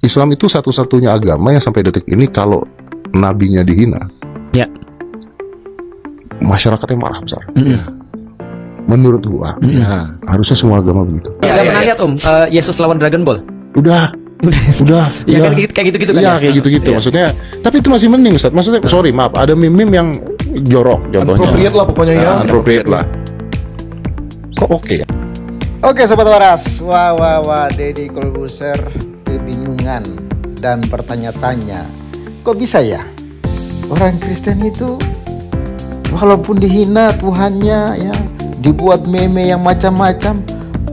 Islam itu satu-satunya agama yang sampai detik ini kalau nabinya dihina, Ya. masyarakatnya marah besar. Menurut gua, harusnya semua agama begitu. Udah pernah lihat Yesus lawan Dragon Ball? Udah. Ya, kayak gitu-gitu kan. Iya, kayak gitu-gitu. Maksudnya, tapi itu masih mending, Ustaz. Maksudnya, sorry, maaf, ada meme-meme yang jorok contohnya. Appropriate lah pokoknya ya. Appropriate lah. Kok oke ya? Oke Sobat Waras, wah, Deddy Corbuzier kebingungan dan bertanya-tanya, kok bisa ya orang Kristen itu walaupun dihina Tuhannya ya, dibuat meme yang macam-macam,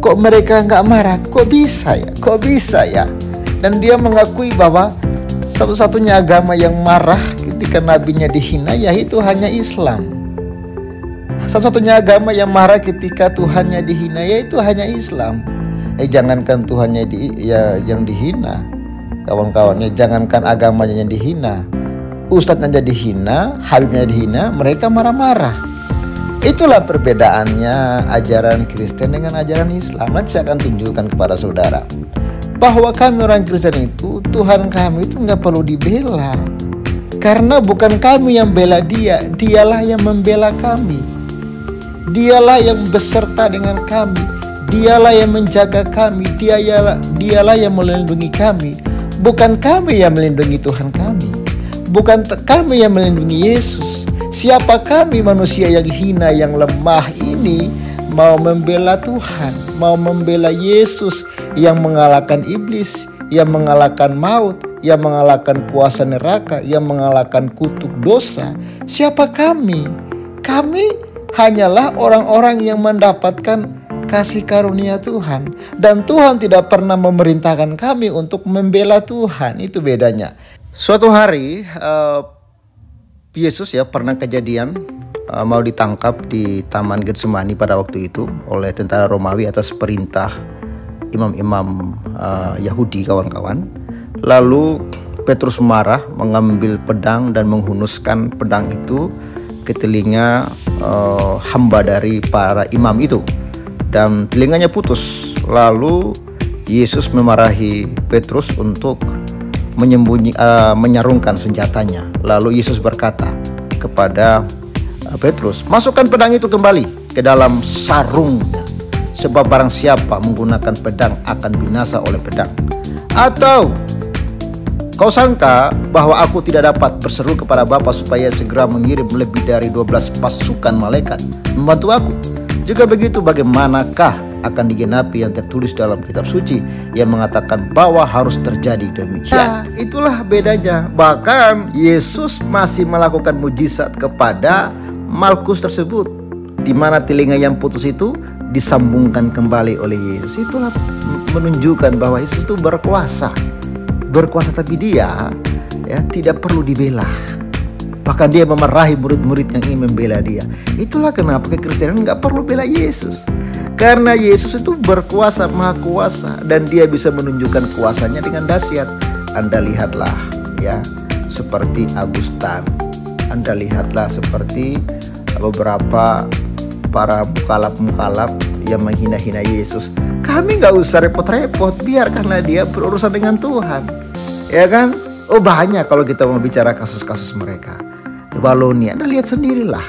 kok mereka nggak marah? Kok bisa ya? Dan dia mengakui bahwa satu-satunya agama yang marah ketika nabinya dihina yaitu hanya Islam. Satu-satunya agama yang marah ketika Tuhannya dihina yaitu hanya Islam. Jangankan Tuhannya yang dihina, kawan-kawannya, jangankan agamanya yang dihina, ustadznya dihina, habibnya dihina, mereka marah-marah. Itulah perbedaannya ajaran Kristen dengan ajaran Islam. Nanti saya akan tunjukkan kepada saudara bahwa kami orang Kristen itu, Tuhan kami itu nggak perlu dibela, karena bukan kami yang bela dia, dialah yang membela kami. Dialah yang beserta dengan kami, dialah yang menjaga kami, dialah yang melindungi kami. Bukan kami yang melindungi Tuhan kami, bukan kami yang melindungi Yesus. Siapa kami manusia yang hina, yang lemah ini mau membela Tuhan, mau membela Yesus yang mengalahkan iblis, yang mengalahkan maut, yang mengalahkan kuasa neraka, yang mengalahkan kutuk dosa. Siapa kami? Kami hanyalah orang-orang yang mendapatkan kasih karunia Tuhan, dan Tuhan tidak pernah memerintahkan kami untuk membela Tuhan. Itu bedanya. Suatu hari Yesus ya pernah kejadian mau ditangkap di Taman Getsemani pada waktu itu oleh tentara Romawi atas perintah imam-imam Yahudi, kawan-kawan. Lalu Petrus marah, mengambil pedang dan menghunuskan pedang itu ke telinga hamba dari para imam itu, dan telinganya putus. Lalu Yesus memarahi Petrus untuk menyarungkan senjatanya. Lalu Yesus berkata kepada Petrus, masukkan pedang itu kembali ke dalam sarungnya, sebab barang siapa menggunakan pedang akan binasa oleh pedang. Atau kau sangka bahwa aku tidak dapat berseru kepada Bapa supaya segera mengirim lebih dari 12 pasukan malaikat membantu aku? Jika begitu, bagaimanakah akan digenapi yang tertulis dalam kitab suci yang mengatakan bahwa harus terjadi demikian? Nah, itulah bedanya. Bahkan Yesus masih melakukan mujizat kepada Malkus tersebut, di mana telinga yang putus itu disambungkan kembali oleh Yesus. Itulah menunjukkan bahwa Yesus itu berkuasa, tapi dia ya tidak perlu dibela. Bahkan dia memarahi murid-murid yang ingin membela dia. Itulah kenapa kekristenan nggak perlu bela Yesus, karena Yesus itu berkuasa, maha kuasa, dan dia bisa menunjukkan kuasanya dengan dahsyat. Anda lihatlah ya, seperti Agustan, Anda lihatlah seperti beberapa para mukalaf yang menghina-hina Yesus. Kami nggak usah repot-repot, biarkanlah dia berurusan dengan Tuhan, ya kan? Oh banyak kalau kita mau bicara kasus-kasus mereka. Walonia, Anda lihat sendirilah.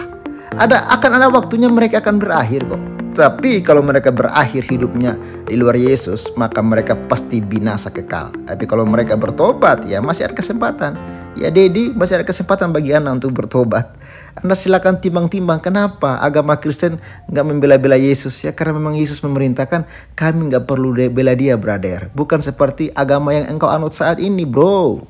Akan ada waktunya mereka akan berakhir kok. Tapi kalau mereka berakhir hidupnya di luar Yesus, maka mereka pasti binasa kekal. Tapi kalau mereka bertobat, ya masih ada kesempatan. Ya Dedi, masih ada kesempatan bagi Anda untuk bertobat. Anda silakan timbang-timbang kenapa agama Kristen nggak membela-bela Yesus, ya karena memang Yesus memerintahkan kami nggak perlu bela dia, brother. Bukan seperti agama yang engkau anut saat ini, bro.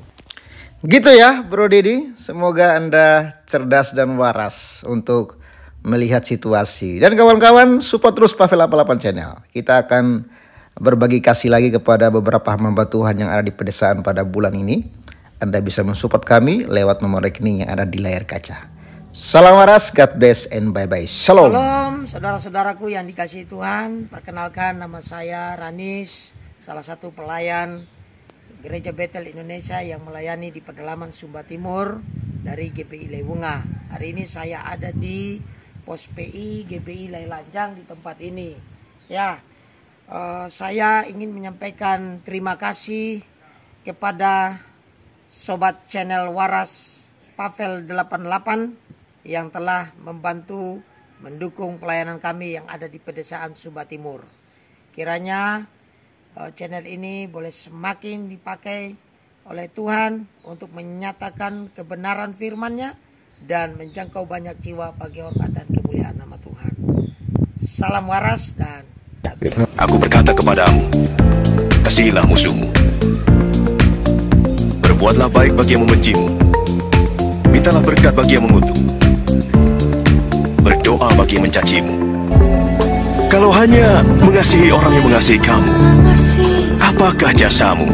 Gitu ya, Bro Dedi. Semoga Anda cerdas dan waras untuk melihat situasi. Dan kawan-kawan, support terus Pavel 88 Channel. Kita akan berbagi kasih lagi kepada beberapa hamba Tuhan yang ada di pedesaan pada bulan ini. Anda bisa mensupport kami lewat nomor rekening yang ada di layar kaca. Salam waras, God bless, and bye-bye. Shalom. Shalom, saudara-saudaraku yang dikasihi Tuhan. Perkenalkan, nama saya Ranis, salah satu pelayan Gereja Betel Indonesia yang melayani di pedalaman Sumba Timur dari GPI Lewunga. Hari ini saya ada di Pos PI GPI Lailanjang di tempat ini. Ya, saya ingin menyampaikan terima kasih kepada sobat channel Waras Pavel 88 yang telah membantu mendukung pelayanan kami yang ada di pedesaan Sumba Timur. Kiranya channel ini boleh semakin dipakai oleh Tuhan untuk menyatakan kebenaran firman-Nya dan menjangkau banyak jiwa bagi hormat dan kemuliaan nama Tuhan. Salam waras dan Aku berkata kepadamu, kasihilah musuhmu, berbuatlah baik bagi yang membencimu, mintalah berkat bagi yang mengutuk, berdoa bagi yang mencacimu. Kalau hanya mengasihi orang yang mengasihi kamu, apakah jasamu?